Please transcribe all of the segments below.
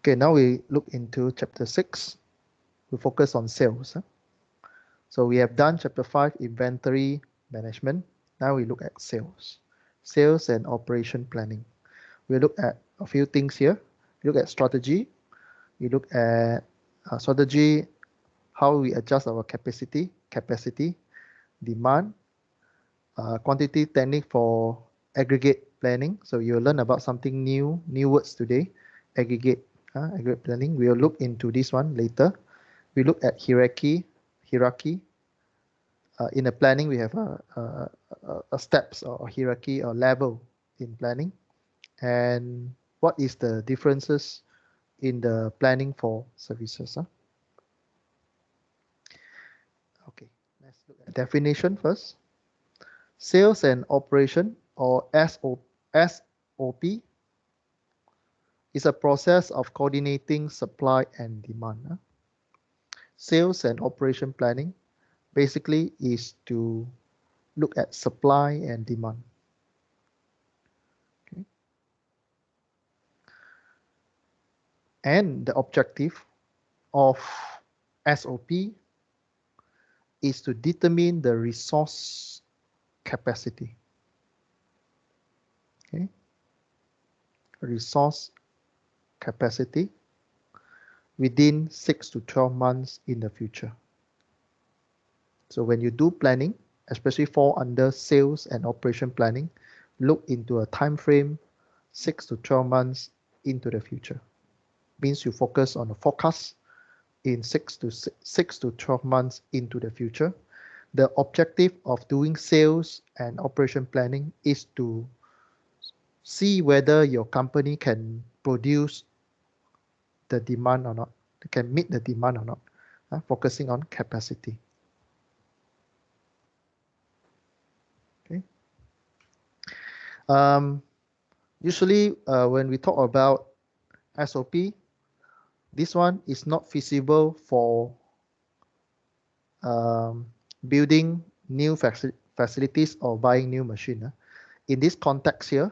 Okay, now we look into chapter 6. We focus on sales. So we have done chapter 5, inventory management. Now we look at sales. Sales and operation planning. We look at a few things here. We look at strategy. We look at strategy, how we adjust our capacity, demand, quantity technique for aggregate planning. So you'll learn about something new words today, aggregate planning. We'll look into this one later. We look at hierarchy. In the planning, we have a steps or hierarchy or level in planning. And what is the differences in the planning for services? Okay, let's look at definition first. Sales and operation, or SOP, is a process of coordinating supply and demand. Sales and operation planning basically is to look at supply and demand. Okay. And the objective of SOP is to determine the resource capacity. Okay. Resource capacity within 6 to 12 months in the future. So when you do planning, especially fall under sales and operation planning, look into a time frame 6 to 12 months into the future. Means you focus on the forecast in 6 to 12 months into the future. The objective of doing sales and operation planning is to see whether your company can produce the demand or not, can meet the demand or not, focusing on capacity. Okay. Usually when we talk about SOP, this one is not feasible for building new facilities or buying new machine. In this context here,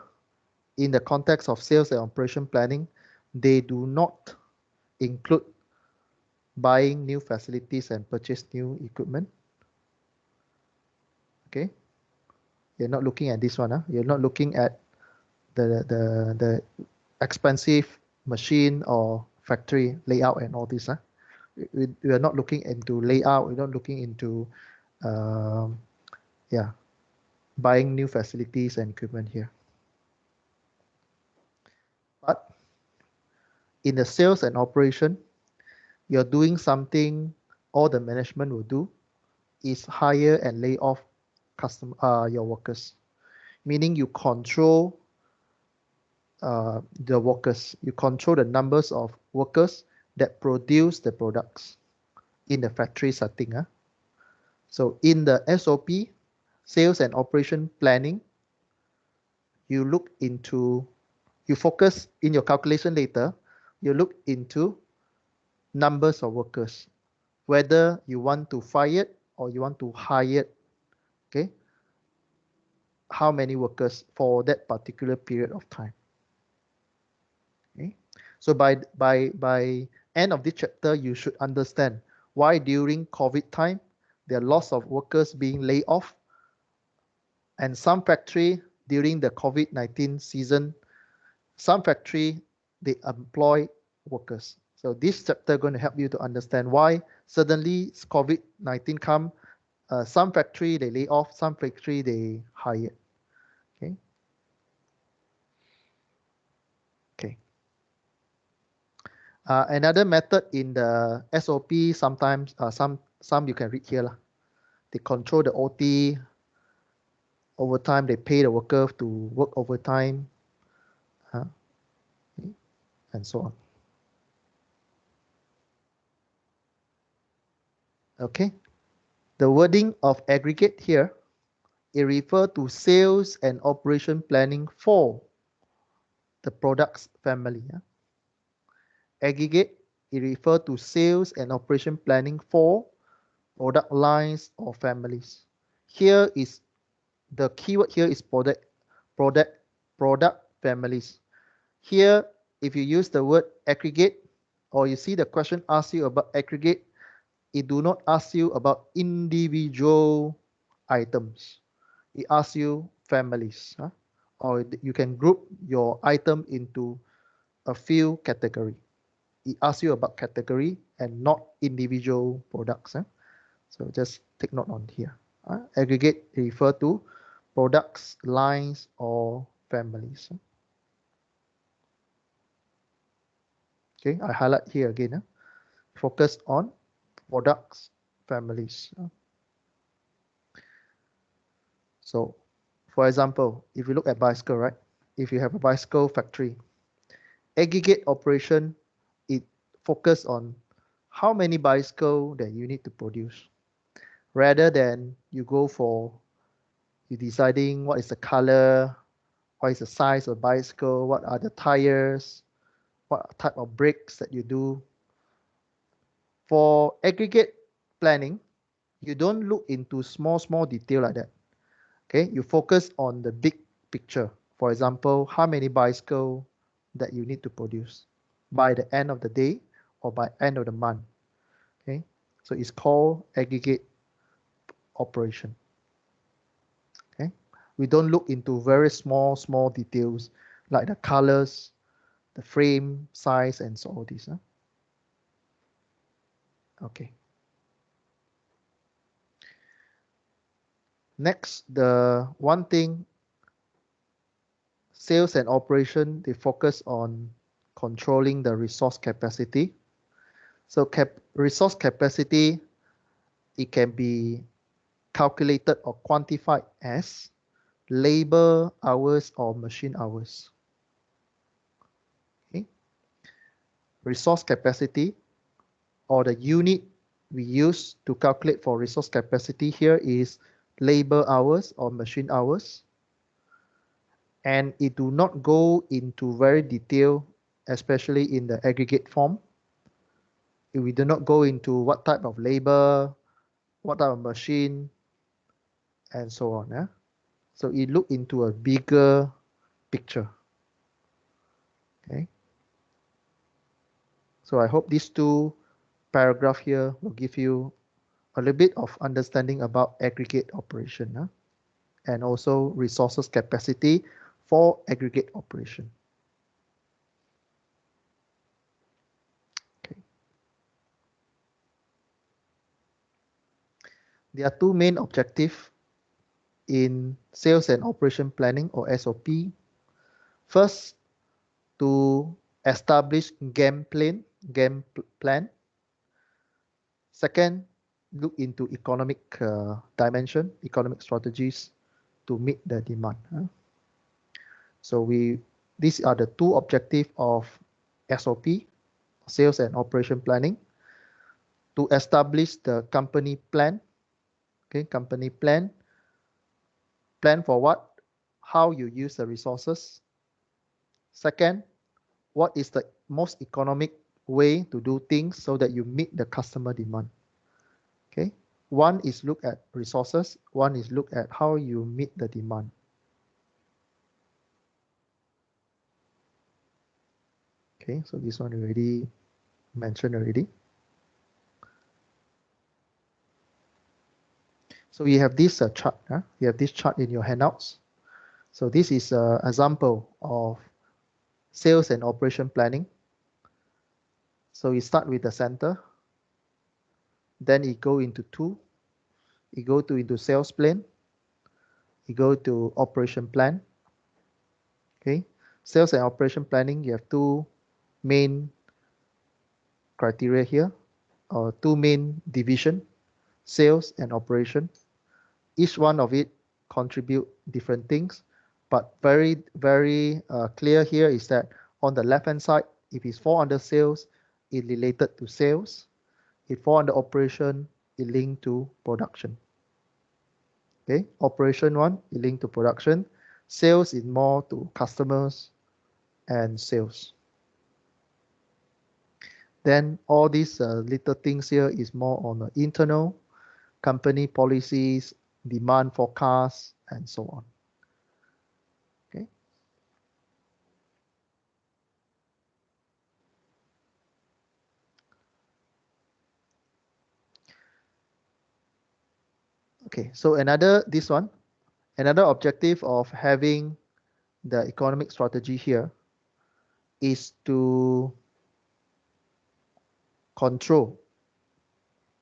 in the context of sales and operation planning, they do not include buying new facilities and purchase new equipment. Okay, you're not looking at this one. You're not looking at the expensive machine or factory layout and all this. We are not looking into layout. We're not looking into buying new facilities and equipment here. But in the sales and operation, you're doing something all the management will do is hire and lay off your workers. Meaning you control the workers. You control the numbers of workers that produce the products in the factory setting. So in the SOP, sales and operation planning, you focus in your calculation later, you look into numbers of workers, whether you want to fire or you want to hire, okay, how many workers for that particular period of time. Okay, so by end of this chapter, you should understand why during COVID time there are lots of workers being laid off, and some factory during the COVID-19 season, some factory they employ workers. So this chapter going to help you to understand why suddenly COVID-19 come. Some factory they lay off, some factory they hire. Okay. Okay. Another method in the SOP, sometimes some you can read here lah. They control the OT. Overtime, they pay the worker to work overtime, and so on. Okay, the wording of aggregate here, it refers to sales and operation planning for the products family. Aggregate, it refers to sales and operation planning for product lines or families. Here is the keyword here is product families. Here, if you use the word aggregate, or you see the question asks you about aggregate, it do not ask you about individual items. It asks you families, huh? Or you can group your item into a few category. It asks you about category and not individual products. Huh? So just take note on here. Aggregate refer to products, lines, or families. Okay, I highlight here again. Focus on products, families. So, for example, if you look at bicycle, right? If you have a bicycle factory, aggregate operation, it focus on how many bicycle that you need to produce, rather than you go for you deciding what is the color, what is the size of bicycle, what are the tires, what type of brakes that you do. For aggregate planning, you don't look into small detail like that. Okay, you focus on the big picture. For example, how many bicycle that you need to produce by the end of the day or by end of the month. Okay, so it's called aggregate operation. Okay, we don't look into very small details like the colors, the frame size, and so all this. Okay. Next, the one thing, sales and operation, they focus on controlling the resource capacity. So resource capacity, it can be calculated or quantified as labor hours or machine hours. Okay. Resource capacity, or the unit we use to calculate for resource capacity here is labor hours or machine hours. And it do not go into very detail, especially in the aggregate form. We do not go into what type of labor, what type of machine, and so on. Yeah? So it look into a bigger picture. Okay. So I hope these two paragraphs here will give you a little bit of understanding about aggregate operation, and also resources capacity for aggregate operation. Okay. There are two main objectives in sales and operation planning, or SOP. First, to establish game plan. Second, look into economic dimension, economic strategies to meet the demand. So these are the two objectives of SOP, sales and operation planning, to establish the company plan. Okay, company plan for what? How you use the resources. Second, what is the most economic way to do things so that you meet the customer demand. Okay, one is look at resources, one is look at how you meet the demand. Okay, so this one already mentioned already. So you have this chart. You have this chart in your handouts. So this is an example of sales and operation planning. So you start with the center, then you go into two, you go into sales plan, you go to operation plan. Okay, sales and operation planning, you have two main criteria here, or two main division, sales and operation. Each one of it contribute different things, but very clear here is that on the left hand side, if it's fall under sales, it related to sales. If fall under operation, it linked to production. Okay, operation one, it linked to production. Sales is more to customers and sales. Then all these little things here is more on the internal, company policies, demand forecasts, and so on. Okay. Okay, so another objective of having the economic strategy here is to control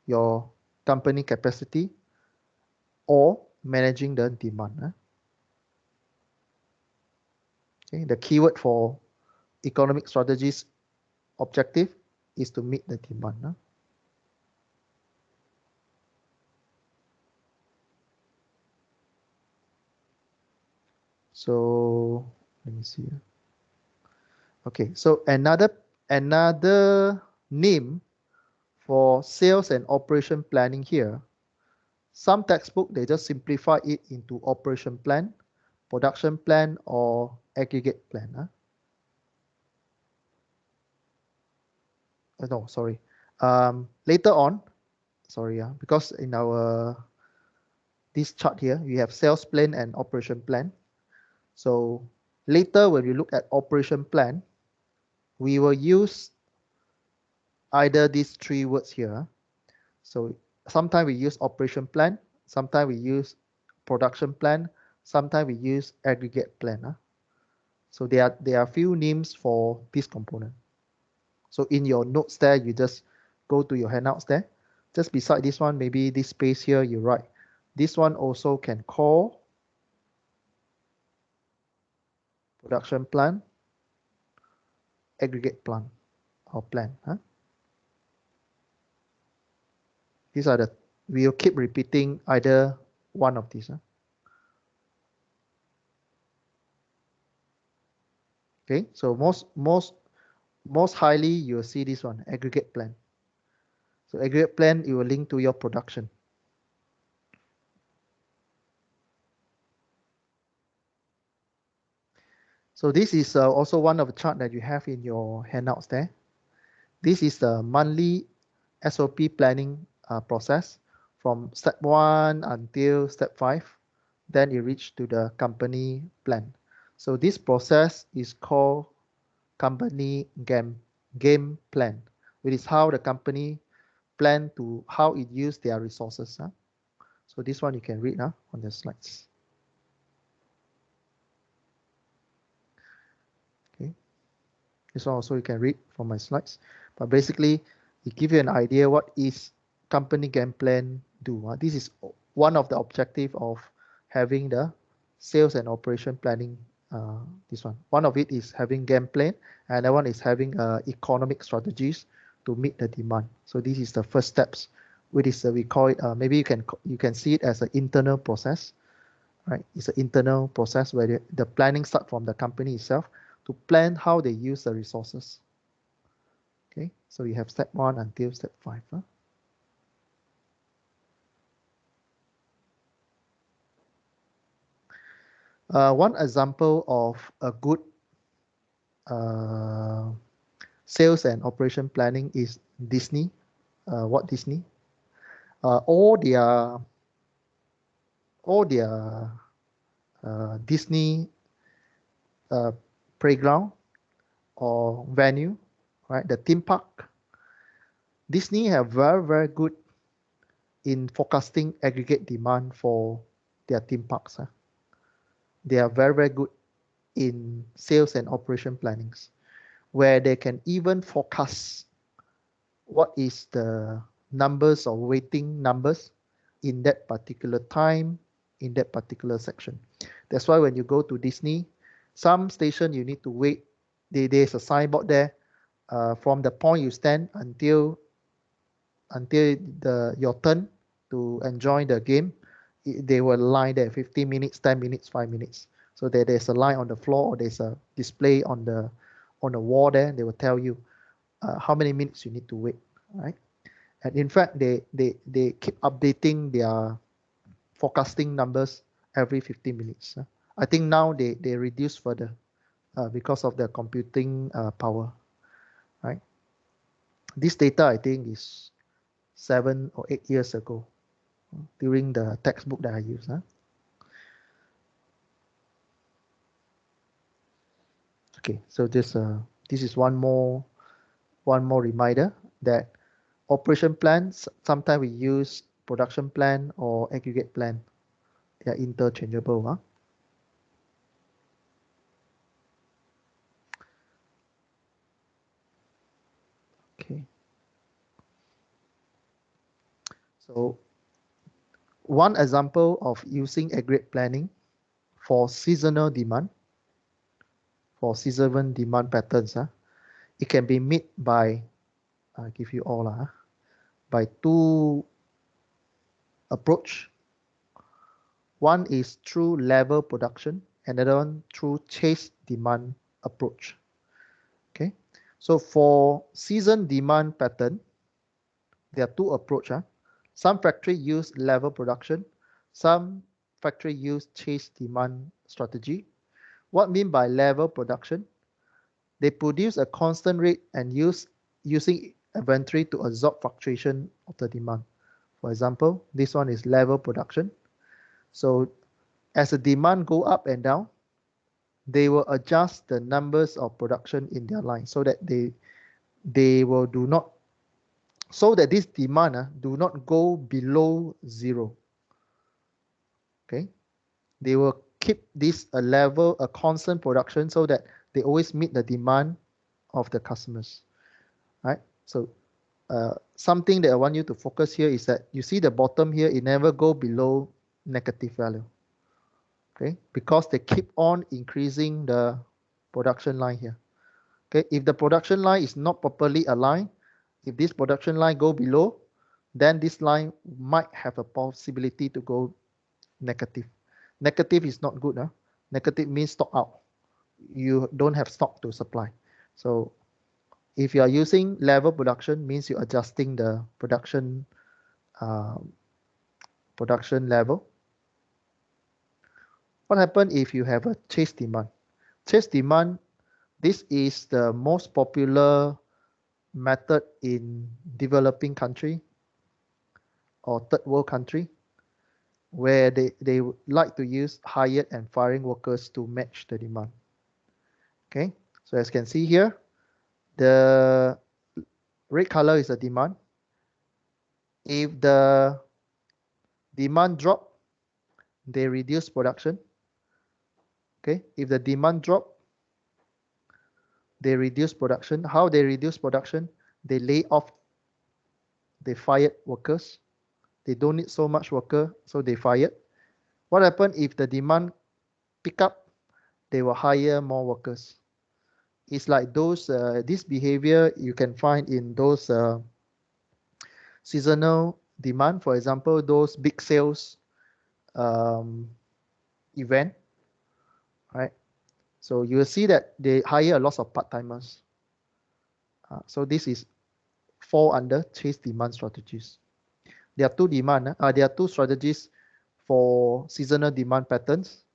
your company capacity or managing the demand. Okay, the keyword for economic strategies objective is to meet the demand. So let me see. Okay, so another name for sales and operation planning here. Some textbook they just simplify it into operation plan, production plan, or aggregate plan. No, sorry. Later on, sorry, because in our this chart here, we have sales plan and operation plan. So later when we look at operation plan, we will use either these three words here. So sometimes we use operation plan, sometimes we use production plan, sometimes we use aggregate plan. So there are few names for this component. So in your notes there, you just go to your handouts there. Just beside this one, maybe this space here, you write. This one also can call production plan, aggregate plan, or plan. These are the, we'll keep repeating either one of these. Okay, so most highly you'll see this one, aggregate plan. So aggregate plan, it will link to your production. So this is also one of the chart that you have in your handouts there. This is the monthly SOP planning process from step 1 until step 5. Then you reach to the company plan. So this process is called company game plan, which is how the company plan to how it use their resources. So this one you can read on the slides. Okay, this one also you can read from my slides. But basically, it gives you an idea what is company game plan do. This is one of the objective of having the sales and operation planning. This one of it is having game plan, and that one is having economic strategies to meet the demand. So this is the first steps, which is we call it. Maybe you can see it as an internal process, right? It's an internal process where the planning start from the company itself to plan how they use the resources. Okay, so you have step 1 until step 5. One example of a good sales and operation planning is Disney, Walt Disney. All their Disney playground or venue, right? The theme park. Disney have very good in forecasting aggregate demand for their theme parks. They are very good in sales and operation plannings, where they can even forecast what is the numbers or waiting numbers in that particular time, in that particular section. That's why when you go to Disney, some station you need to wait. There's a signboard there from the point you stand until your turn to enjoy the game. They will line there 15 minutes, 10 minutes, 5 minutes. So there's a line on the floor or there's a display on the wall there. They will tell you how many minutes you need to wait, right? And in fact, they keep updating their forecasting numbers every 15 minutes. I think now they reduce further because of the computing power, right? This data, I think, is 7 or 8 years ago during the textbook that I use. Okay, so this is one more reminder that operation plans, sometimes we use production plan or aggregate plan. They are interchangeable. Huh? Okay. So one example of using aggregate planning for seasonal demand, for seasonal demand patterns, it can be met by, I'll give you all, by two approach. One is through level production, another one through chase demand approach. Okay, so for season demand pattern, there are two approaches. Some factory use level production, some factory use chase demand strategy. What I mean by level production? They produce a constant rate and using inventory to absorb fluctuation of the demand. For example, this one is level production. So as the demand go up and down, they will adjust the numbers of production in their line so that they will do not, so that this demand do not go below zero. Okay, they will keep this a level, a constant production so that they always meet the demand of the customers. Right. So something that I want you to focus here is that you see the bottom here, it never go below negative value. Okay, because they keep on increasing the production line here. Okay, if the production line is not properly aligned, if this production line go below, then this line might have a possibility to go negative. Negative is not good. Negative means stock out. You don't have stock to supply. So if you are using level production, means you're adjusting the production level. What happens if you have a chase demand? Chase demand, this is the most popular method in developing country or third world country, where they like to use hired and firing workers to match the demand. Okay, so as you can see here, the red color is the demand. If the demand drop, they reduce production. Okay, if the demand drop, they reduce production. How they reduce production? They lay off, they fired workers. They don't need so much worker, so they fired. What happens if the demand pick up? They will hire more workers. It's like those this behavior you can find in those seasonal demand. For example, those big sales event, right? So you will see that they hire a lot of part-timers. So this is fall under chase demand strategies. There are there are two strategies for seasonal demand patterns.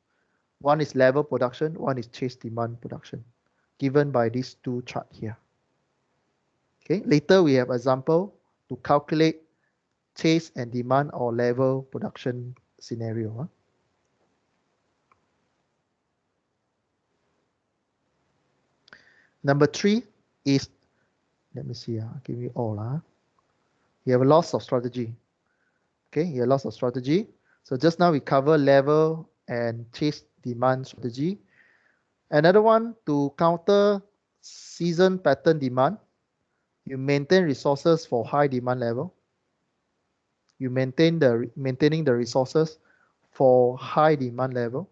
One is level production, one is chase demand production, given by these two charts here. Okay, later we have example to calculate chase and demand or level production scenario. Number 3 is, let me see, I'll give you all. You have a loss of strategy. Okay, you have loss of strategy. So just now we cover level and chase demand strategy. Another one, to counter season pattern demand, you maintain resources for high demand level. You maintaining the resources for high demand level.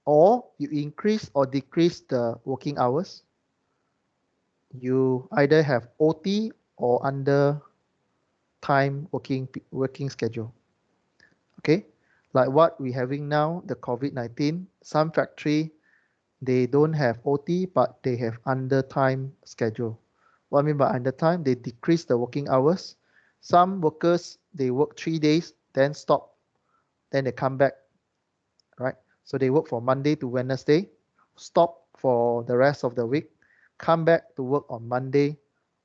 Or you increase or decrease the working hours. You either have OT or under time working schedule. Okay, like what we're having now, the COVID-19, some factory, they don't have OT, but they have under time schedule. What I mean by under time, they decrease the working hours. Some workers, they work 3 days, then stop, then they come back, right? So they work from Monday to Wednesday, stop for the rest of the week, come back to work on Monday,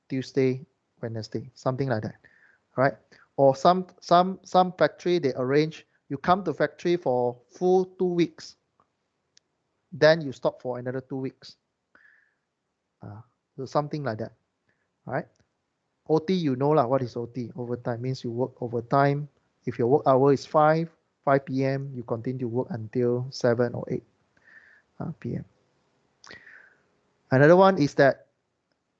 Tuesday, Wednesday, something like that, right? Or some factory, they arrange, you come to factory for full 2 weeks, then you stop for another 2 weeks. So something like that, right? OT, you know lah, what is OT? Overtime means you work overtime. If your work hour is 5 p.m., you continue to work until 7 or 8 p.m. Another one is that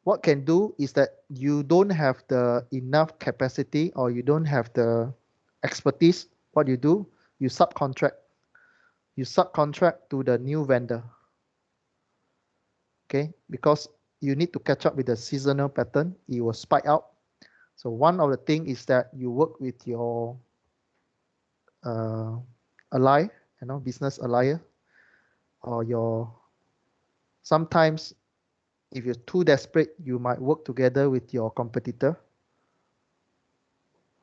what can do is that you don't have the enough capacity or you don't have the expertise. What you do, you subcontract. You subcontract to the new vendor. Okay, because you need to catch up with the seasonal pattern. It will spike out. So one of the things is that you work with your ally, business ally, or your, sometimes if you're too desperate, you might work together with your competitor.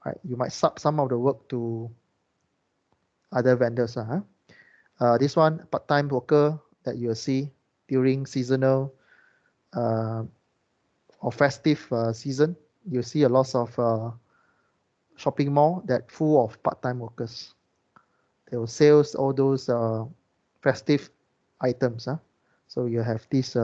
Right? You might sub some of the work to other vendors. This one, part-time worker that you'll see during seasonal or festive season, you see a lot of shopping mall that full of part-time workers. They will sell all those festive items. So you have this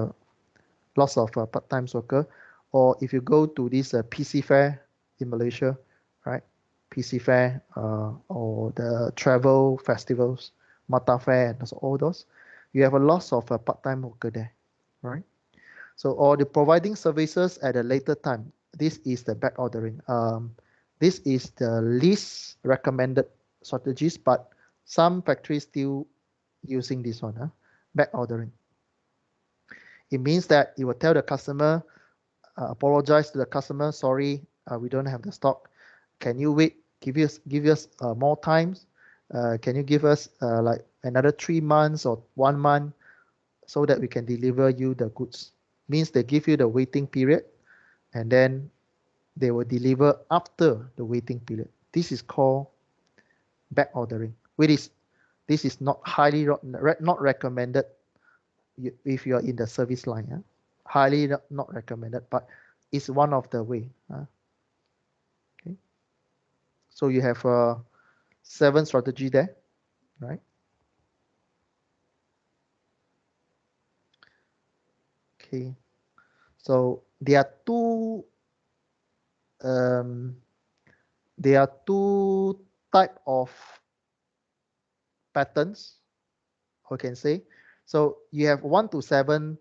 lots of part-time worker. Or if you go to this PC fair in Malaysia, right? PC fair or the travel festivals, Mata Fair, and all those, you have a lot of part-time worker there, right? So, or the providing services at a later time. This is the back ordering. This is the least recommended strategies, but some factories still using this one, back ordering. It means that you will tell the customer, apologize to the customer, sorry, we don't have the stock. Can you wait? Give us more time. Can you give us like another 3 months or 1 month so that we can deliver you the goods? Means they give you the waiting period, and then they will deliver after the waiting period. This is called back ordering. This is not highly not recommended if you are in the service line. Highly not recommended, but it's one of the way. Okay. So you have 7 strategy there, right? Okay. So there are two type of patterns, I can say. So you have 1 to 7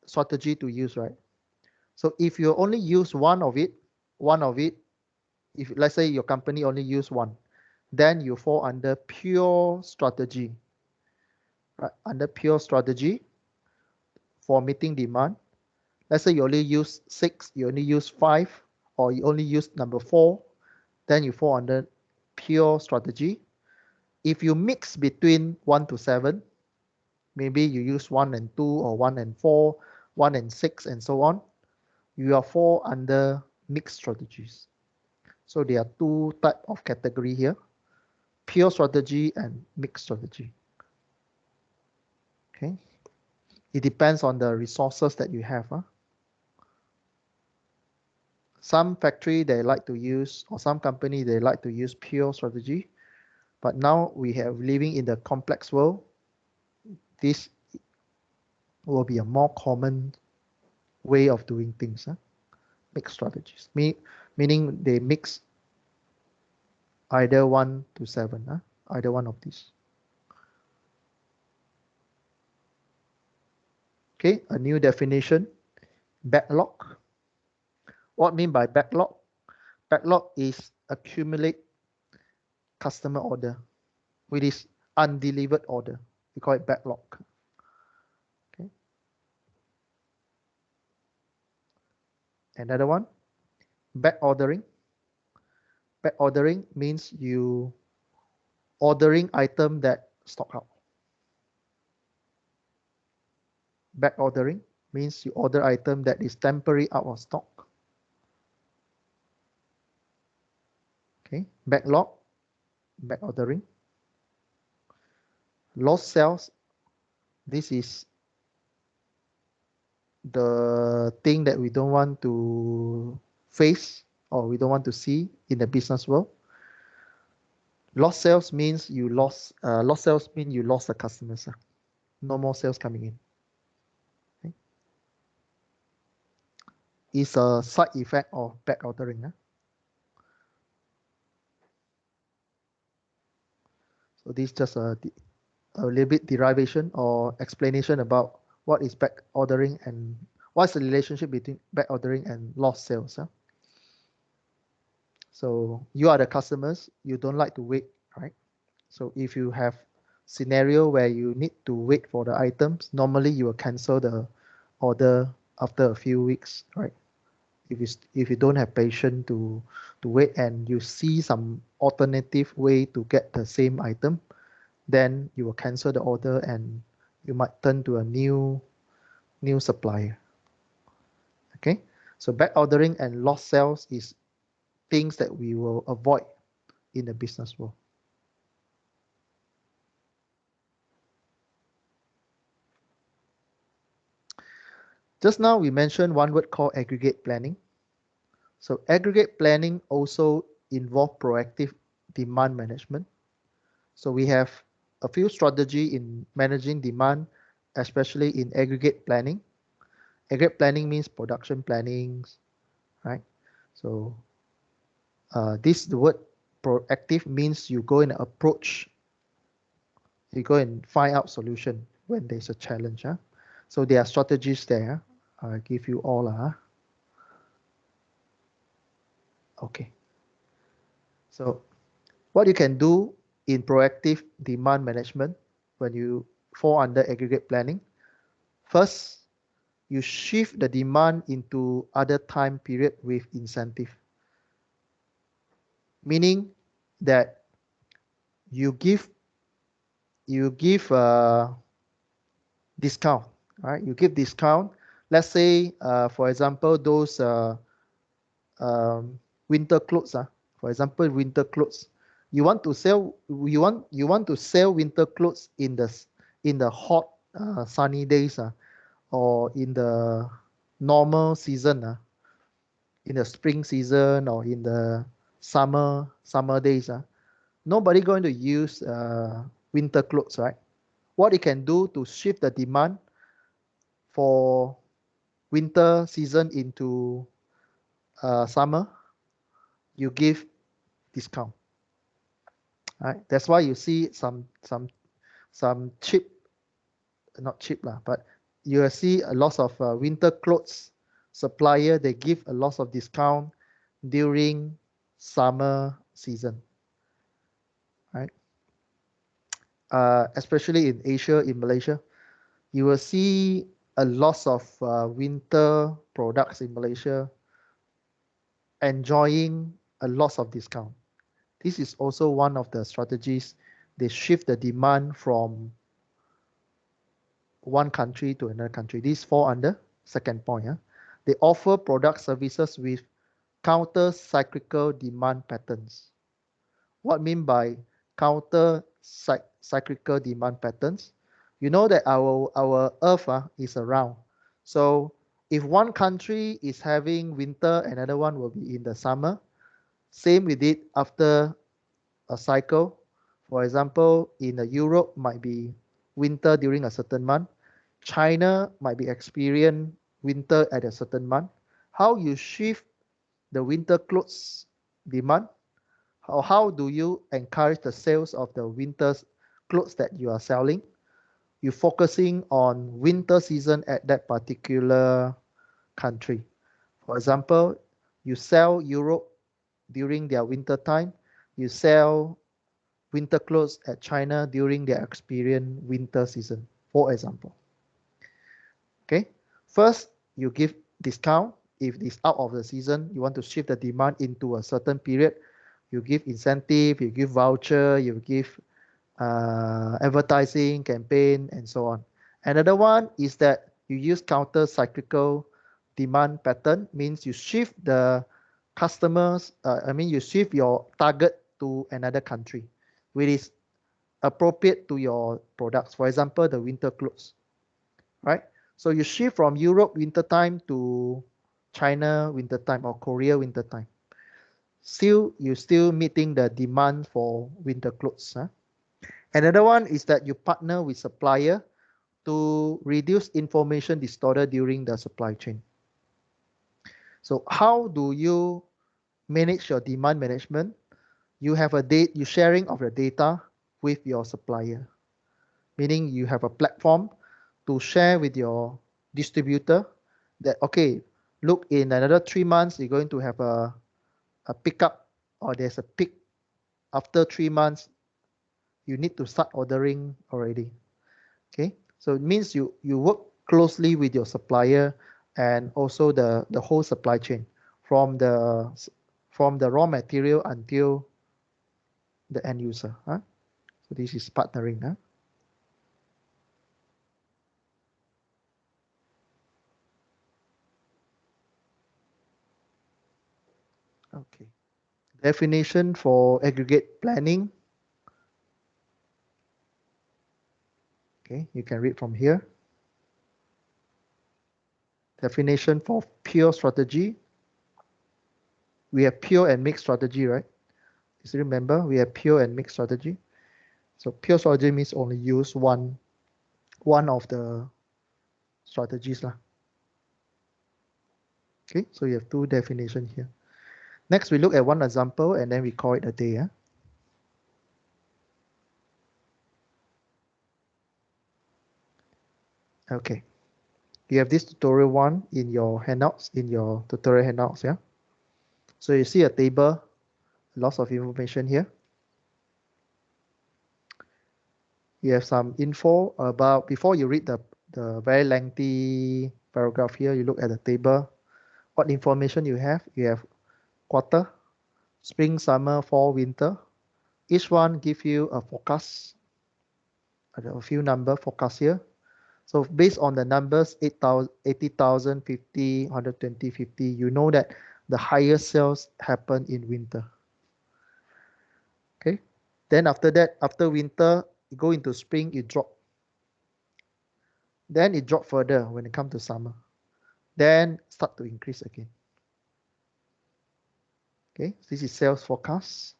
strategy to use, right? So if you only use one of it, if let's say your company only use one, then you fall under pure strategy. Right? Under pure strategy for meeting demand. Let's say you only use 6, you only use 5, or you only use number 4, then you fall under pure strategy. If you mix between 1 to 7, maybe you use 1 and 2 or 1 and 4, 1 and 6, and so on, you are fall under mixed strategies. So there are 2 type of category here, pure strategy and mixed strategy. Okay, it depends on the resources that you have. Some factory they like to use, or some company they like to use pure strategy, but now we have living in the complex world. This will be a more common way of doing things. Mixed strategies, meaning they mix either 1 to 7, either one of these. Okay, a new definition, backlog. What I mean by backlog? Backlog is accumulate customer order, which is undelivered order. We call it backlog. Okay. Another one, back ordering. Back ordering means you ordering item that stock out. Back ordering means you order item that is temporary out of stock. Okay, backlog, back ordering. Lost sales, this is the thing that we don't want to face or we don't want to see in the business world. Lost sales means you lost the customers. No more sales coming in. Okay. is a side effect of back ordering. So this is just a little bit derivation or explanation about what is back ordering and what's the relationship between back ordering and lost sales. So you are the customers, you don't like to wait, right? So if you have scenario where you need to wait for the items, normally you will cancel the order after a few weeks, right? If you don't have patience to wait and you see some alternative way to get the same item, then you will cancel the order and you might turn to a new supplier. Okay, so back ordering and lost sales is things that we will avoid in the business world. Just now we mentioned one word called aggregate planning. So aggregate planning also involves proactive demand management. So we have a few strategy in managing demand, especially in aggregate planning. Aggregate planning means production planning, right? So the word proactive means you go and approach, you go and find out solution when there's a challenge. So there are strategies there. I'll give you all. Okay. So what you can do in proactive demand management when you fall under aggregate planning, first, you shift the demand into other time period with incentive. Meaning that you give discount, right? You give discount. Let's say, for example, those winter clothes. For example, winter clothes. You want to sell winter clothes in the hot sunny days, or in the normal season, in the spring season or in the summer days. Nobody going to use winter clothes, right? What you can do to shift the demand for winter season into summer, you give discount. Right? That's why you see some cheap, not cheap lah, but you will see a lot of winter clothes supplier. They give a lot of discount during summer season, right? Especially in Asia, in Malaysia, you will see a lot of winter products in Malaysia enjoying a lot of discount. This is also one of the strategies. They shift the demand from one country to another country. This fall under second point. They offer product services with counter cyclical demand patterns. What I mean by counter cyclical demand patterns? You know that our earth is around. So if one country is having winter, another one will be in the summer. Same with it after a cycle. For example, in Europe might be winter during a certain month. China might be experience winter at a certain month. How you shift the winter clothes demand? How do you encourage the sales of the winter clothes that you are selling? You're focusing on winter season at that particular country. For example, you sell Europe during their winter time. You sell winter clothes at China during their experience winter season, for example. Okay, first you give discount. If it's out of the season, you want to shift the demand into a certain period, you give incentive, you give voucher, you give advertising campaign, and so on. Another one is that you use counter cyclical demand pattern, means you shift the customers, you shift your target to another country, which is appropriate to your products. For example, the winter clothes, right? So you shift from Europe winter time to China winter time or Korea winter time. You're still meeting the demand for winter clothes. Another one is that you partner with supplier to reduce information distorted during the supply chain. So how do you manage your demand management? You have you sharing of the data with your supplier, meaning you have a platform to share with your distributor that, okay, look, in another 3 months, you're going to have a pickup, or there's a peak after 3 months, you need to start ordering already. Okay, so it means you work closely with your supplier and also the whole supply chain from the raw material until the end user. Huh? So this is partnering. Huh? Okay. Definition for aggregate planning. Okay, you can read from here. Definition for pure strategy. We have pure and mixed strategy, right? You still remember we have pure and mixed strategy. So pure strategy means only use one of the strategies lah. Okay, so you have two definitions here. Next, we look at one example and then we call it a day. Huh? Okay, you have this tutorial one in your handouts, in your tutorial handouts. Yeah. So you see a table, lots of information here. You have some info about, before you read the very lengthy paragraph here, you look at the table. What information you have? You have quarter, spring, summer, fall, winter. Each one give you a forecast, a few number forecast here. So based on the numbers, 8,000, 80,000, 50, 120, 50, you know that the highest sales happen in winter. Okay. Then after that, after winter, you go into spring, it drop. Then it drop further when it comes to summer. Then start to increase again. Okay, this is sales forecast.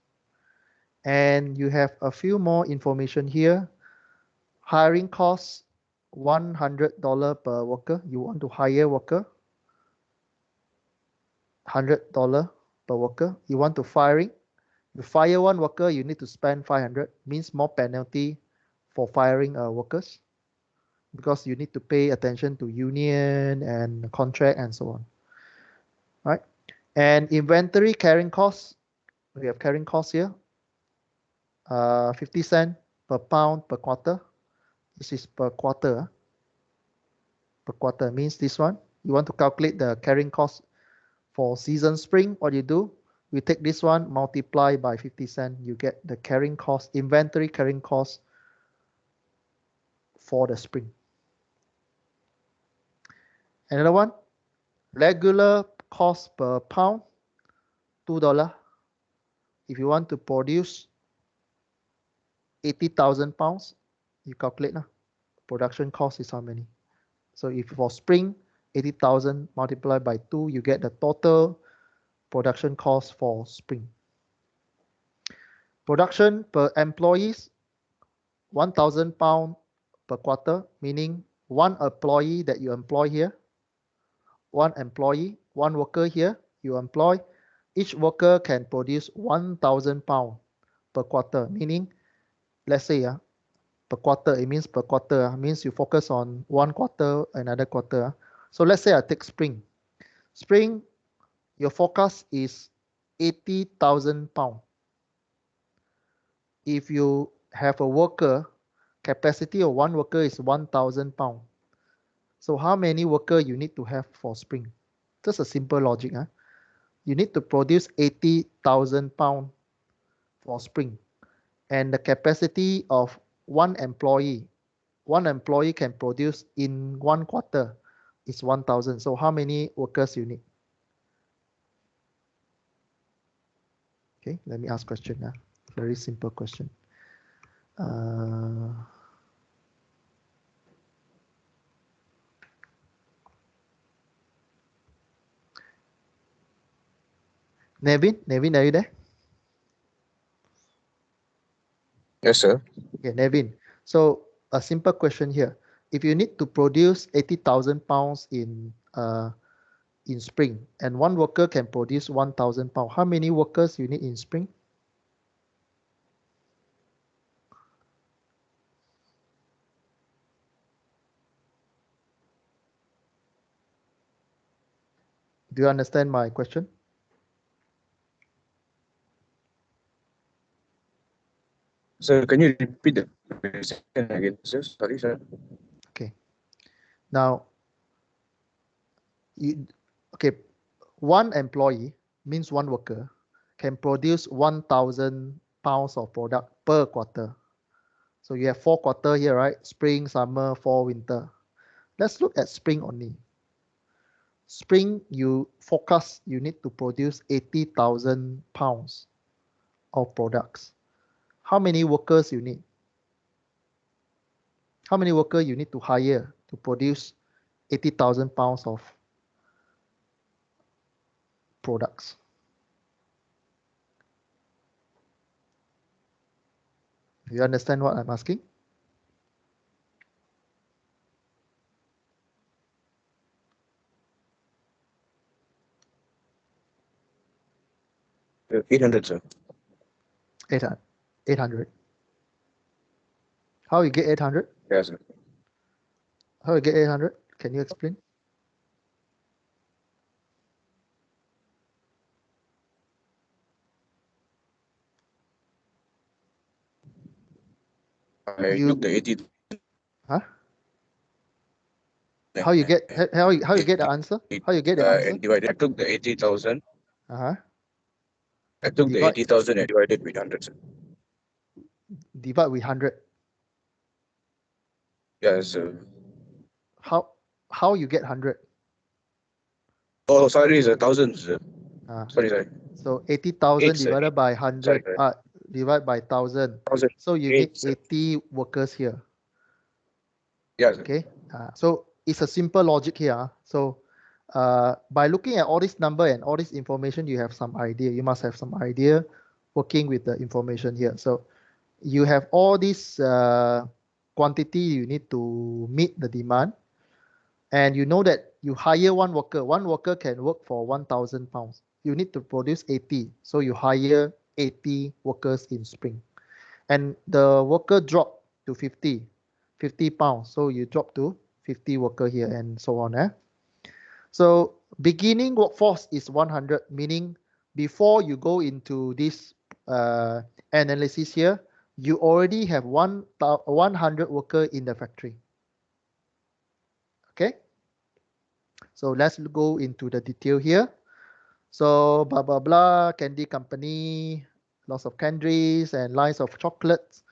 And you have a few more information here. Hiring costs, $100 per worker. You want to hire worker, $100 per worker. You want to firing. You fire one worker, you need to spend 500. Means more penalty for firing workers, because you need to pay attention to union and contract and so on. Right? And inventory carrying costs, we have carrying costs here, 50 cents per pound per quarter. This is per quarter. Per quarter means this one. You want to calculate the carrying cost for season spring. What you do? You take this one, multiply by 50 cents. You get the carrying cost, inventory carrying cost for the spring. Another one, regular cost per pound, $2. If you want to produce 80,000 pounds, you calculate now. Production cost is how many? So if for spring, 80,000 multiplied by 2, you get the total production cost for spring. Production per employees, 1,000 pounds per quarter, meaning one employee that you employ here, one employee, one worker here, you employ, each worker can produce 1,000 pounds per quarter, meaning, let's say, per quarter, it means per quarter, means you focus on one quarter, another quarter. So let's say I take spring. Spring, your forecast is 80,000 pounds. If you have a worker, capacity of one worker is 1,000 pounds. So how many worker you need to have for spring? Just a simple logic. You need to produce 80,000 pounds for spring. And the capacity of one employee can produce in one quarter is 1,000. So how many workers you need? Okay, let me ask question. Very simple question. Nevin, are you there? Yes, sir. Okay, Nevin. So a simple question here. If you need to produce 80,000 pounds in in spring, and one worker can produce 1,000 pounds. How many workers you need in spring? Do you understand my question? Sir, can you repeat the question again, sir? Sorry, sir. Okay. Now, okay, one employee means one worker can produce 1,000 pounds of product per quarter. So you have 4 quarters here, right? Spring, summer, fall, winter. Let's look at spring only. Spring, you forecast you need to produce 80,000 pounds of products. How many workers you need? How many workers you need to hire to produce 80,000 pounds of products? Do you understand what I'm asking? Uh, 800, sir. 800. How you get 800? Yes, sir. How you get 800? Can you explain? I took the 80. Huh? How you get how you get the answer? How you get the answer? And divided. I took the 80,000. Uh-huh. I took the Divide 80,000 and divided with 100, sir. divide with 100. Yes, sir. How you get 100? Oh, sorry, sir. 1,000, sir. Sorry. So 80,000 8, sir. divided by Sorry, 100, sorry. divide by 1,000. 1,000. So you 8, need sir. 80 workers here. Yes, sir. Okay. So it's a simple logic here. So by looking at all this number and all this information, you have some idea. You must have some idea working with the information here. So you have all this quantity you need to meet the demand. And you know that you hire one worker can work for 1,000 pounds. You need to produce 80. So you hire 80 workers in spring. And the worker drop to 50 pounds. So you drop to 50 worker here and so on. So beginning workforce is 100, meaning before you go into this analysis here, you already have 100 worker in the factory. Okay. So let's go into the detail here. So blah, blah, blah, candy company, lots of candies and lines of chocolates.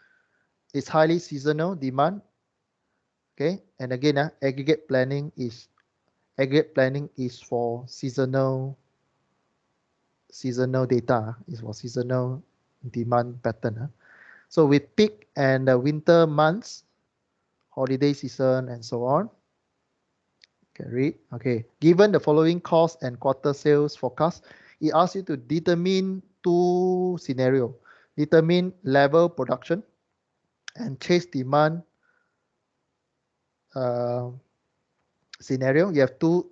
It's highly seasonal demand. Okay. And again, aggregate planning is for seasonal data, is for seasonal demand pattern. So with peak and winter months, holiday season and so on. Okay, read. Okay, given the following cost and quarter sales forecast, it asks you to determine two scenarios. Determine level production and chase demand scenario. You have two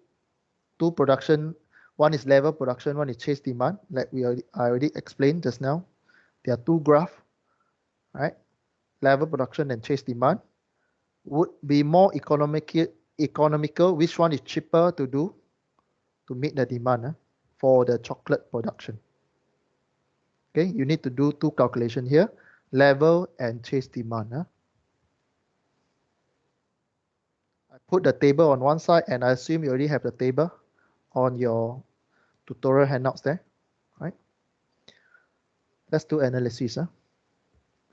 production. One is level production, one is chase demand. Like I already explained just now. There are two graphs, right? Level production and chase demand would be more economical. Which one is cheaper to do to meet the demand for the chocolate production? Okay, you need to do two calculations here, level and chase demand. I put the table on one side and I assume you already have the table on your tutorial handouts there, right? Let's do analysis.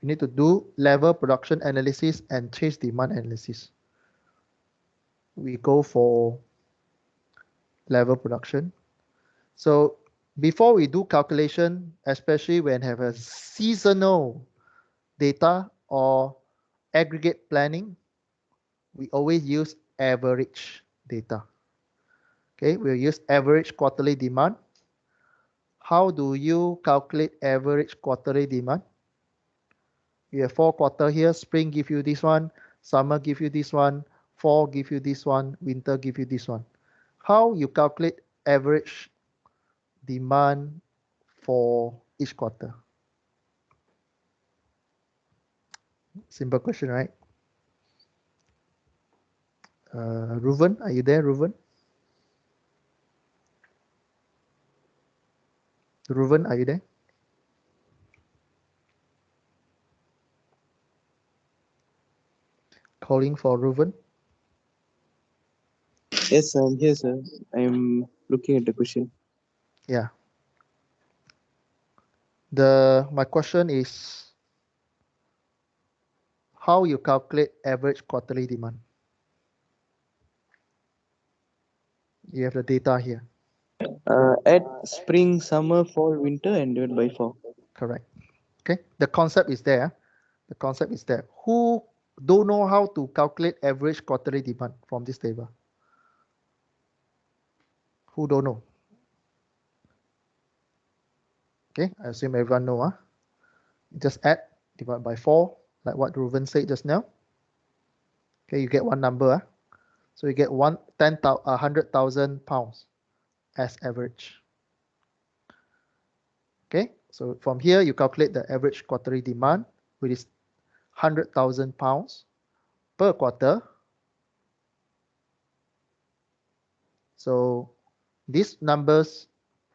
We need to do level production analysis and chase demand analysis. We go for level production. So before we do calculation, especially when have a seasonal data or aggregate planning, we always use average data. Okay, we'll use average quarterly demand. How do you calculate average quarterly demand? You have 4 quarters here. Spring give you this one, summer give you this one, fall give you this one, winter give you this one. How you calculate average demand for each quarter? Simple question, right? Ruven, are you there, Ruven? Ruven, are you there? Calling for Ruven. Yes, I'm here, sir. I'm looking at the question. Yeah. My question is how you calculate average quarterly demand. You have the data here. Add spring, summer, fall, winter, and divide by 4. Correct. Okay. The concept is there. The concept is there. Who don't know how to calculate average quarterly demand from this table? Who don't know? Okay, I assume everyone know. Just add, divide by 4, like what Ruven said just now. Okay, you get one number. So you get 100,000 pounds as average. Okay, so from here you calculate the average quarterly demand, which is 100,000 pounds per quarter. So these numbers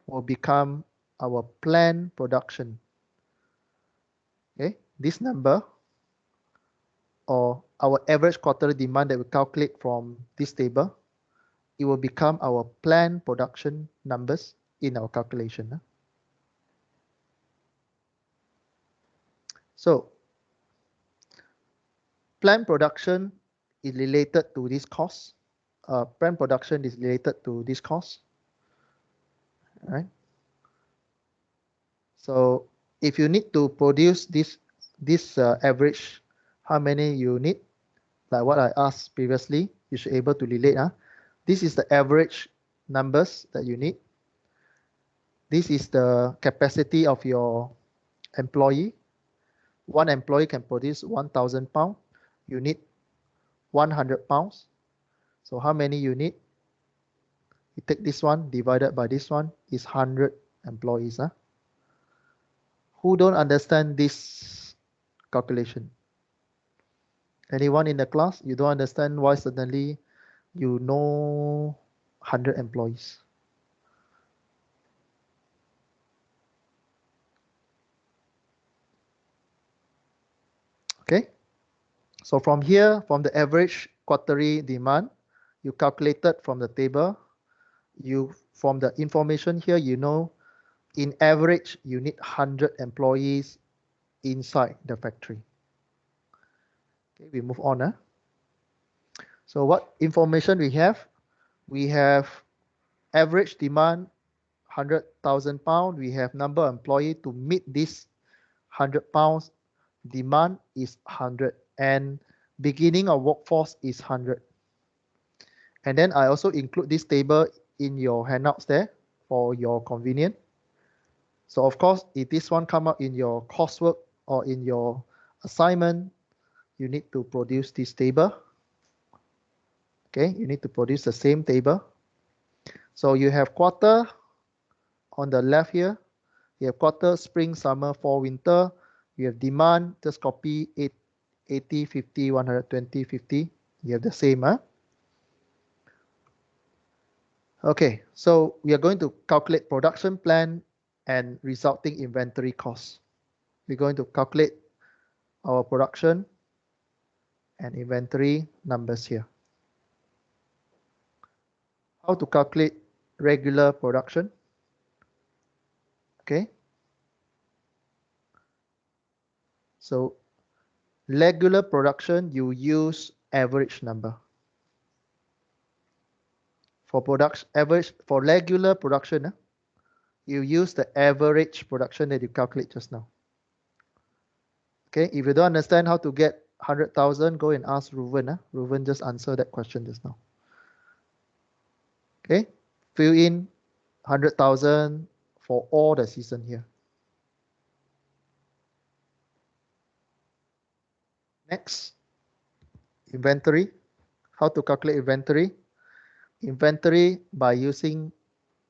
will become our planned production. Okay, this number or our average quarterly demand that we calculate from this table, it will become our planned production numbers in our calculation. So planned production is related to this cost. Planned production is related to this cost. All right. So if you need to produce this average, how many you need? Like what I asked previously, you should be able to relate. This is the average numbers that you need. This is the capacity of your employee. One employee can produce 1,000 pounds. You need 100 pounds. So how many you need? You take this one divided by this one is 100 employees. Who don't understand this calculation? Anyone in the class? You don't understand why suddenly you know 100 employees? Okay. So from here, from the average quarterly demand, you calculated from the table. From the information here, you know, in average, you need 100 employees inside the factory. Okay, we move on. So what information we have? We have average demand 100,000 pounds. We have number of employee to meet this 100 pounds. Demand is 100 and beginning of workforce is 100. And then I also include this table in your handouts there for your convenience. So of course, if this one come up in your coursework or in your assignment, you need to produce this table. Okay, you need to produce the same table. So you have quarter on the left here. You have quarter, spring, summer, fall, winter. You have demand, just copy 80, 50, 120, 50. You have the same. Okay, so we are going to calculate production plan and resulting inventory costs. We're going to calculate our production and inventory numbers here. How to calculate regular production? Okay. So regular production, you use average number. For regular production, you use the average production that you calculate just now. Okay, if you don't understand how to get 100,000, go and ask Ruven. Ruven just answered that question just now. Okay, fill in 100,000 for all the season here. Next, inventory. How to calculate inventory? Inventory by using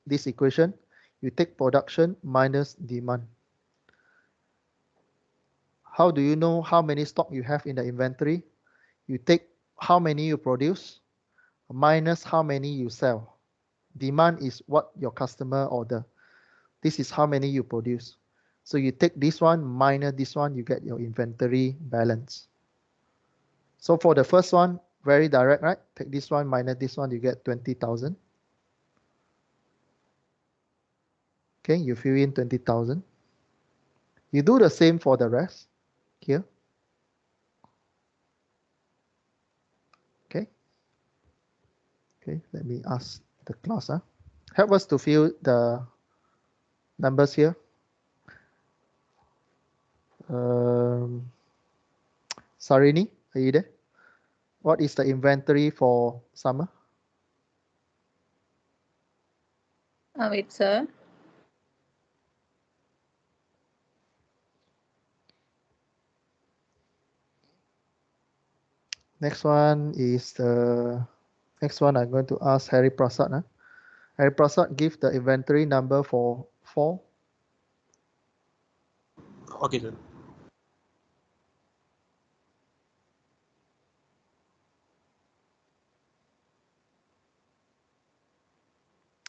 this equation, you take production minus demand. How do you know how many stock you have in the inventory? You take how many you produce minus how many you sell. Demand is what your customer order. This is how many you produce. So you take this one minus this one, you get your inventory balance. So for the first one, very direct, right? Take this one minus this one, you get 20,000. Okay, you fill in 20,000. You do the same for the rest here. Okay. Okay, let me ask the class. Help us to fill the numbers here. Sarini, are you there? What is the inventory for summer? Wait, sir. Next one is the next one. I'm going to ask Harry Prasad. Harry Prasad, give the inventory number for fall. Okay, sir.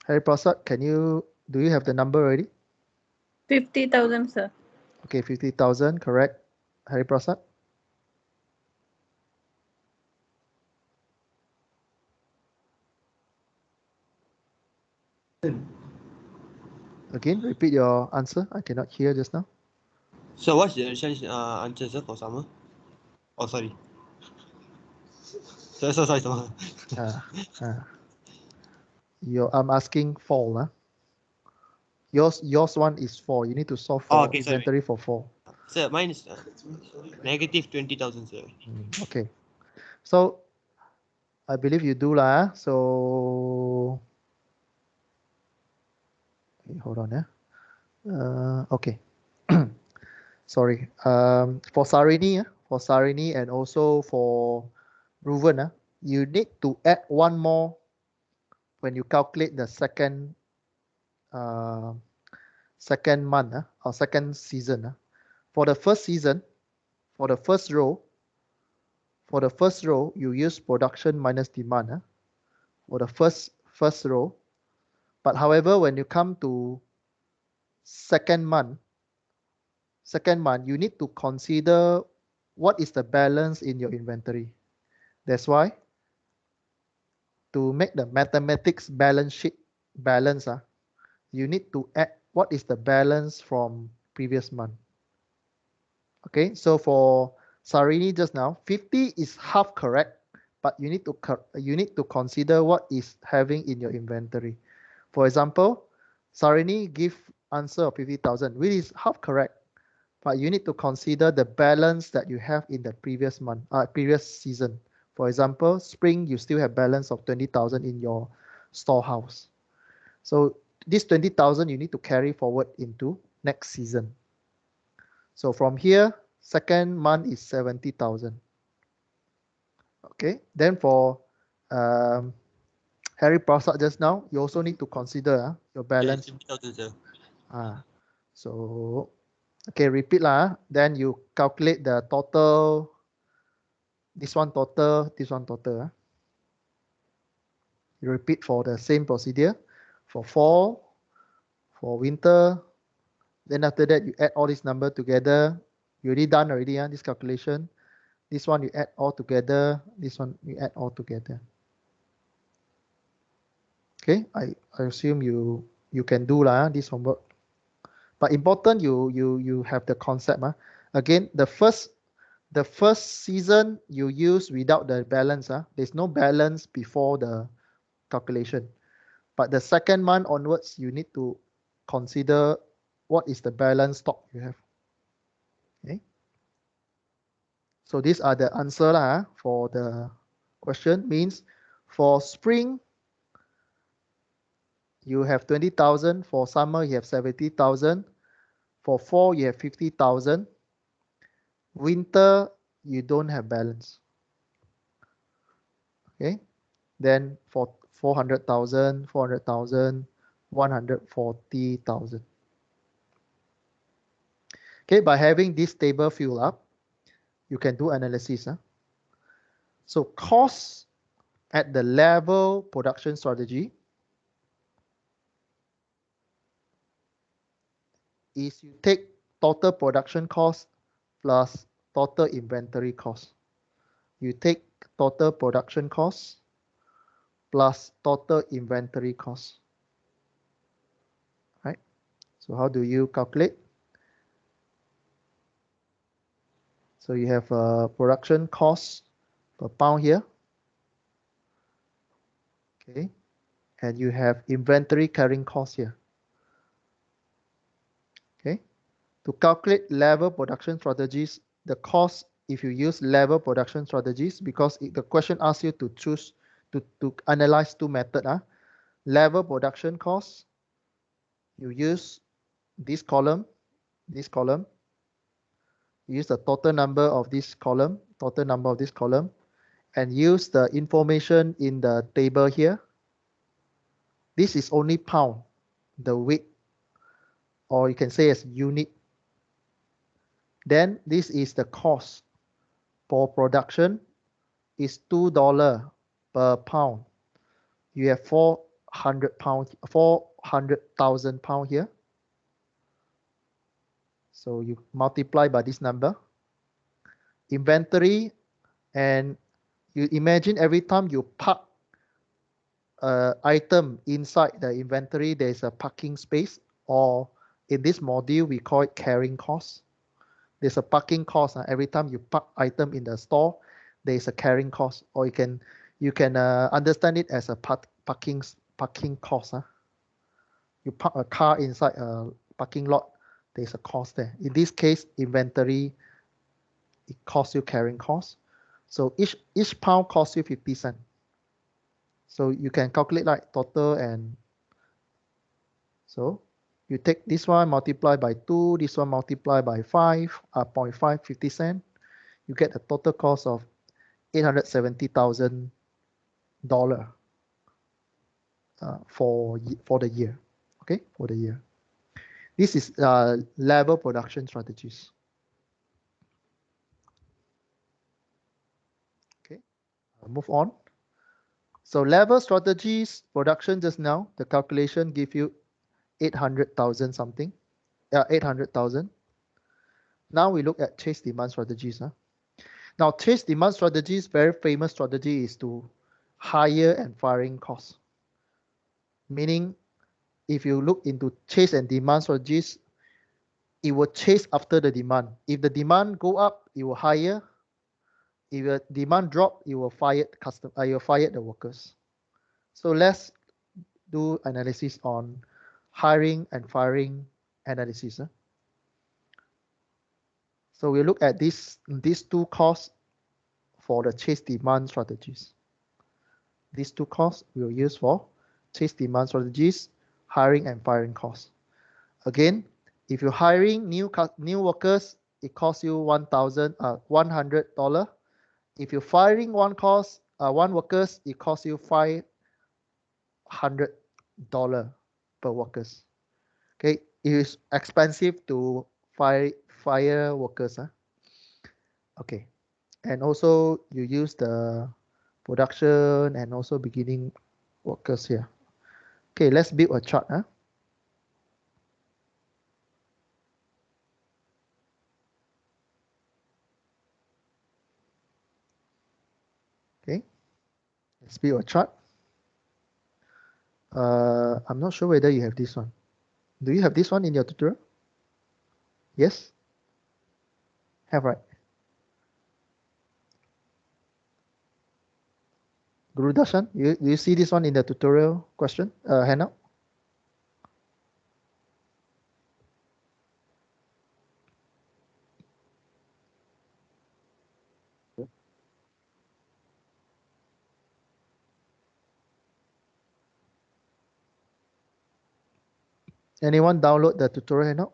Harry Prasad, do you have the number already? 50,000, sir. Okay, 50,000, correct. Harry Prasad? Again, repeat your answer. I cannot hear just now. So what's the answer, sir, for summer? Oh, sorry. Sorry. I'm asking fall. Yours one is 4. You need to solve for Okay, sorry. inventory for 4. Sir, mine is negative 20,000, sir. Okay. So I believe you do lah. So hold on. Okay. Sorry. For Sarini and also for Ruven, you need to add one more when you calculate the second month or second season. For the first season, for the first row, you use production minus demand for the first row. But however, when you come to second month, you need to consider what is the balance in your inventory. That's why to make the mathematics balance sheet balance, you need to add what is the balance from previous month. Okay, so for Sarini just now, 50 is half correct, but you need to consider what is having in your inventory. For example, Sarini give answer of 50,000, which is half correct, but you need to consider the balance that you have in the previous month, previous season. For example, spring, you still have balance of 20,000 in your storehouse. So this 20,000 you need to carry forward into next season. So from here, second month is 70,000. Okay, then for Harry Prasad just now, you also need to consider your balance. 70,000, sir. So, okay, repeat lah. Then you calculate the total. This one total, this one total. You repeat for the same procedure for fall, for winter. Then after that, you add all these numbers together. You already done this calculation. This one you add all together. This one you add all together. Okay, I assume you can do this homework. But important you have the concept. Again, the first season you use without the balance. There's no balance before the calculation. But the second month onwards, you need to consider what is the balance stock you have. Okay. So these are the answer for the question. Means for spring, you have 20,000. For summer, you have 70,000. For fall, you have 50,000. Winter, you don't have balance. Okay. Then for 400,000, 140,000. Okay, by having this table filled up, you can do analysis. So costs at the level production strategy is you take total production cost plus total inventory cost. You take total production cost plus total inventory cost. Right? So how do you calculate? So you have a production cost per pound here. Okay. And you have inventory carrying cost here. Okay. To calculate level production strategies, the cost, if you use level production strategies, because the question asks you to choose to analyze two methods. Level production cost, you use this column, you use the total number of this column, and use the information in the table here. This is only pound, the weight, or you can say as unit. Then this is the cost for production is $2 per pound. You have 400,000 pounds here. So you multiply by this number. Inventory, and you imagine every time you park an item inside the inventory, there's a parking space, or in this module, we call it carrying cost. There's a parking cost. Every time you park item in the store, there's a carrying cost, or you can understand it as a parking cost. You park a car inside a parking lot, there's a cost there. In this case, inventory, it costs you carrying cost. So each pound costs you 50 cents. So you can calculate like total, and so you take this one multiply by 2, this one multiply by 0.5, 50 cents. You get a total cost of $870,000 for the year. Okay, for the year. This is level production strategies. Okay, I'll move on. So level strategies production just now, the calculation give you 800,000 something. 800,000. Now we look at chase demand strategies. Now chase demand strategies, very famous strategy is to hire and firing costs. Meaning, if you look into chase and demand strategies, it will chase after the demand. If the demand go up, it will hire. If the demand drop, it will fire the workers. So let's do analysis on hiring and firing analysis. So we look at these two costs for the chase demand strategies. These two costs we'll use for chase demand strategies, hiring and firing costs. Again, if you're hiring new workers, it costs you $100. If you're firing one workers, it costs you $500 per workers. Okay, it is expensive to fire workers. Okay, and also you use the production and also beginning workers here. Okay, let's build a chart. Okay, let's build a chart. I'm not sure whether you have this one. Do you have this one in your tutorial? Yes? Have, right? Guru Darshan, you see this one in the tutorial question handout? Anyone download the tutorial handout?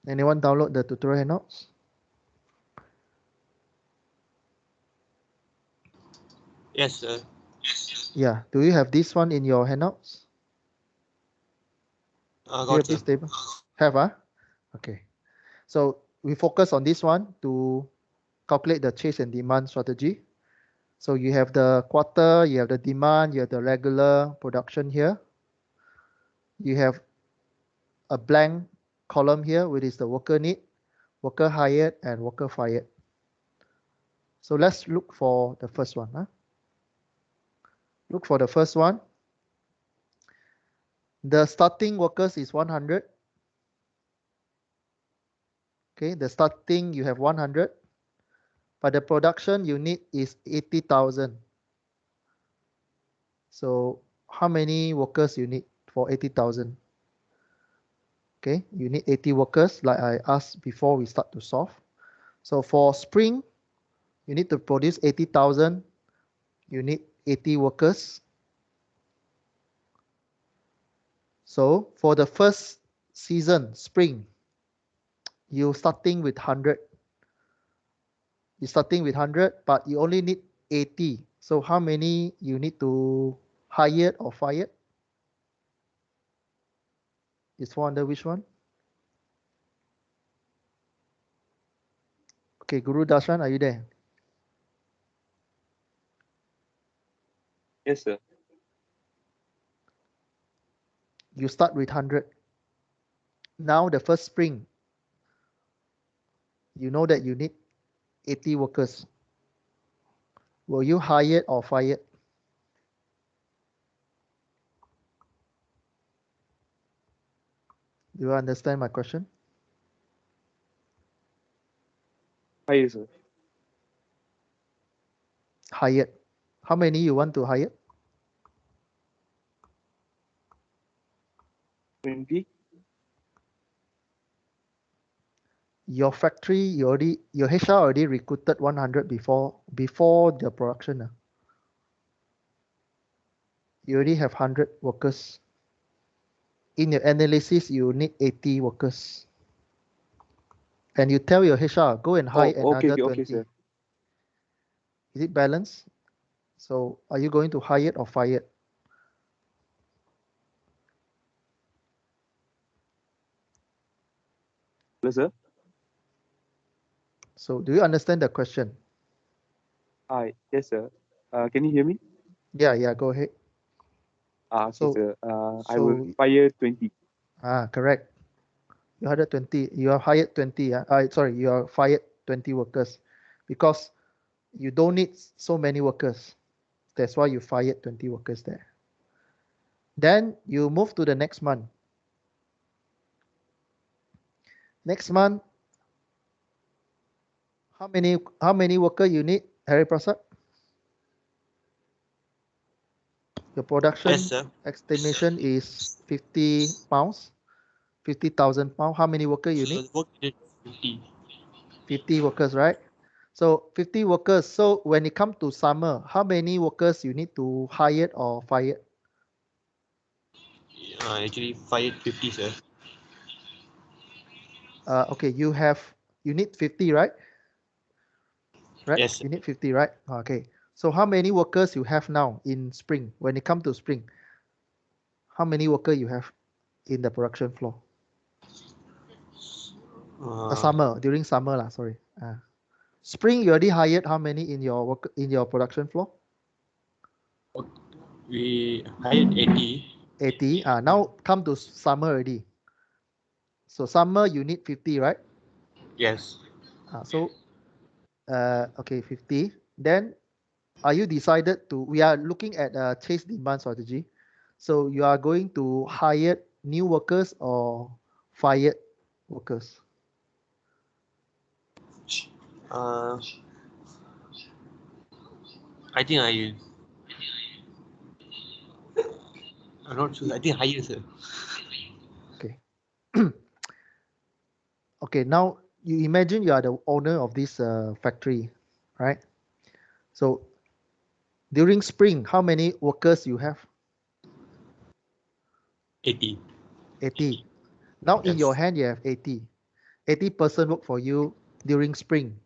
Anyone download the tutorial handouts? Yes, sir. Yeah. Do you have this one in your handouts? Do you have Got, sir. this table? Have, Okay. So we focus on this one to calculate the chase and demand strategy. So you have the quarter, you have the demand, you have the regular production here. You have a blank column here, which is the worker need, worker hired, and worker fired. So let's look for the first one. Look for the first one. The starting workers is 100. Okay, the starting you have 100, but the production you need is 80,000. So how many workers you need for 80,000? Okay, you need 80 workers like I asked before we start to solve. So for spring, you need to produce 80,000. You need 80 workers. So for the first season, spring, you're starting with 100. You're starting with 100, but you only need 80. So how many you need to hire or fire? Is fall under which one? Okay, Guru Darshan, are you there? Yes, sir. You start with 100. Now the first spring, you know that you need 80 workers. Will you hire or fire? Do you understand my question? Higher, sir. Hired. How many you want to hire? 20. Your factory, your HR already recruited 100 before the production. You already have 100 workers. In your analysis, you need 80 workers. And you tell your HR, go and hire another 20. sir. Is it balanced? So are you going to hire or fire? Hello, sir. So do you understand the question? Hi. Yes, sir. Can you hear me? Yeah, go ahead. Okay, So- sir. I so- will fire 20. Correct. You hired 20. You have hired 20. Sorry, you are fired 20 workers because you don't need so many workers. That's why you fired 20 workers there. Then you move to the next month. Next month, how many worker you need, Harry Prasad? Your production Yes, sir. estimation is 50 pounds, 50,000 pounds. How many worker you need? Work unit 50. 50 workers, right? So 50 workers. So when it comes to summer, how many workers you need to hire or fire? Actually, fired 50, sir. Okay, you need 50, right? Right? Yes, sir. You need 50, right? Okay. So how many workers you have now in spring? When it comes to spring, how many workers you have in the production floor? Summer, during summer lah, sorry. Spring, you already hired how many in your production floor? We hired 80. 80. Now come to summer already. So summer you need 50, right? Yes. Okay, 50. Then are you decided to, we are looking at a chase demand strategy. So you are going to hire new workers or fired workers? Uh, I think I'm not sure. I think higher, sir. Okay. Okay, now you imagine you are the owner of this factory, right? So during spring, how many workers you have? 80. 80. Now in Yes. your hand, you have 80. 80 person work for you during spring.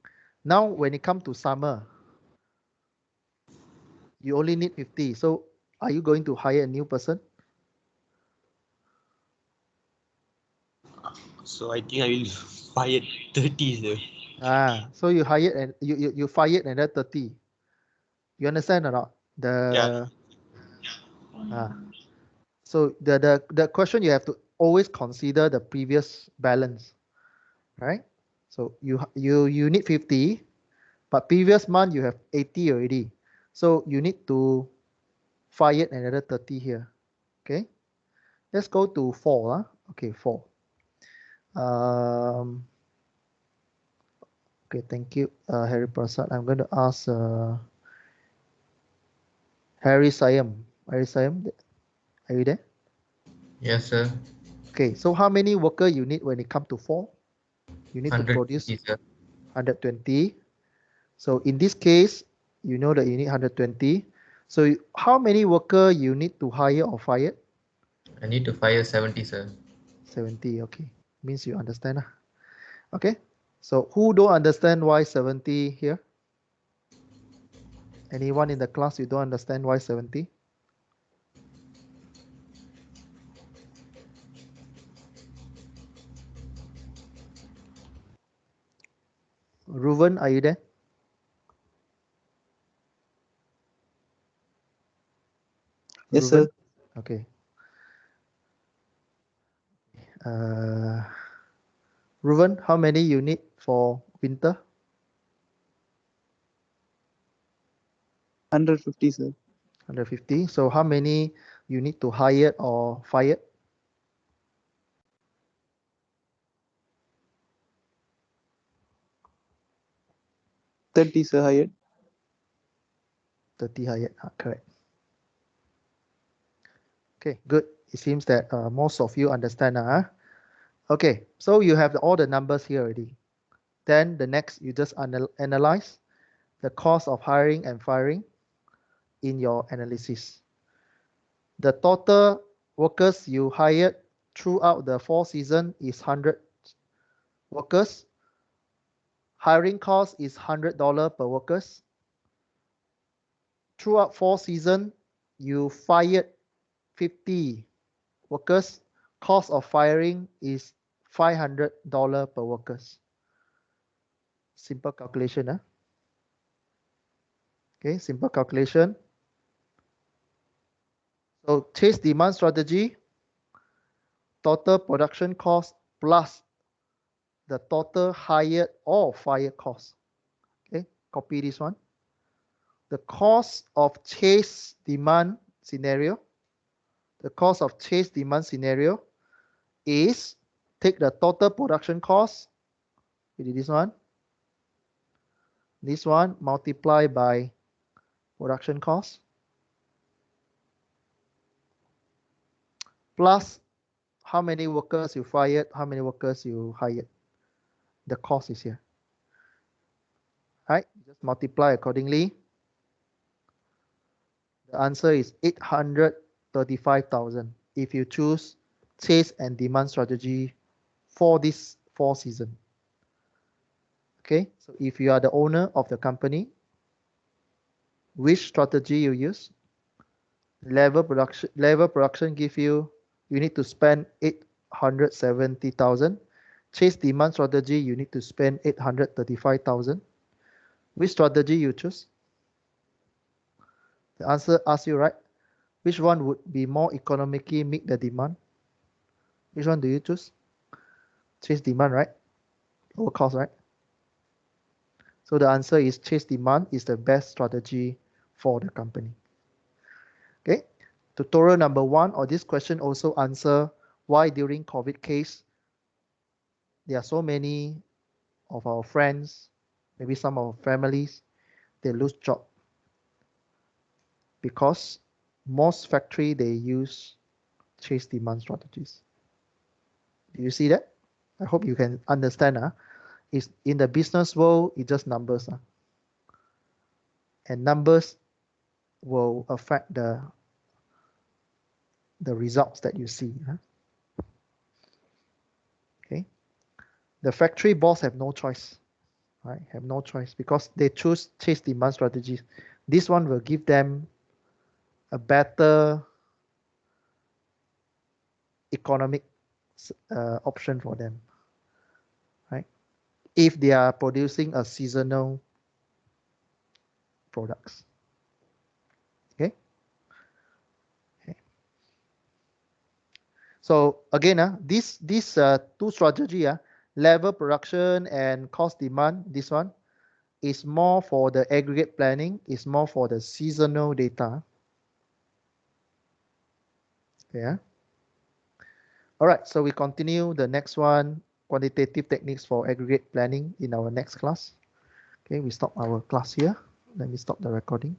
Now when it comes to summer, You only need 50. So are you going to hire a new person? So I think I will fire 30, sir. So you hired and you fired another 30. You understand or not? Yeah. So the question, you have to always consider the previous balance, right? So you need 50, but previous month you have 80 already. So you need to fire another 30 here. Okay. Let's go to 4. Okay, 4. Okay, thank you, Harry Prasad. I'm going to ask Harry Sayam. Harry Sayam, are you there? Yes, sir. Okay, so how many worker you need when it comes to 4? You need to produce 150, sir. 120. So in this case, you know that you need 120. So how many worker you need to hire or fire? I need to fire 70, sir. 70. Okay, means you understand. Okay, so who don't understand why 70 here? Anyone in the class, you don't understand why 70? Ruven, are you there? Yes, Ruven? sir. Okay. Ruven, how many you need for winter? 150, sir. 150. So how many you need to hire or fire? 30, sir, hired. 30 hired. Correct. Okay, good. It seems that most of you understand. Okay, so you have all the numbers here already. Then the next, you just analyze the cost of hiring and firing in your analysis. The total workers you hired throughout the 4 seasons is 100 workers. Hiring cost is $100 per workers. Throughout 4 seasons, you fired 50 workers. Cost of firing is $500 per workers. Simple calculation. Okay, simple calculation. So chase demand strategy, total production cost plus the total hired or fired cost. Okay, copy this one. The cost of chase demand scenario. The cost of chase demand scenario is take the total production cost. This one. This one multiply by production cost plus how many workers you fired, how many workers you hired. The cost is here. Right? Just multiply accordingly. The answer is 835,000 if you choose chase and demand strategy for this 4 season. Okay, so if you are the owner of the company, which strategy you use? Level production give you need to spend 870,000. Chase demand strategy, you need to spend 835,000. Which strategy you choose? The answer asks you, right? Which one would be more economically meet the demand? Which one do you choose? Chase demand, right? Lower cost, right? So the answer is chase demand is the best strategy for the company. Okay. Tutorial number 1, or this question also answer why during COVID case, there are so many of our friends, maybe some of our families, they lose job because most factory, they use chase demand strategies. Do you see that? I hope you can understand. It's in the business world, it's just numbers. And numbers will affect the results that you see. Okay. The factory boss have no choice. Right? Have no choice because they choose chase demand strategies. This one will give them a better economic option for them, right? If they are producing a seasonal products. Okay. So again, these two strategy, level production and cost demand, this one is more for the aggregate planning, is more for the seasonal data. Yeah. All right, so we continue the next one, quantitative techniques for aggregate planning in our next class. Okay, we stop our class here. Let me stop the recording.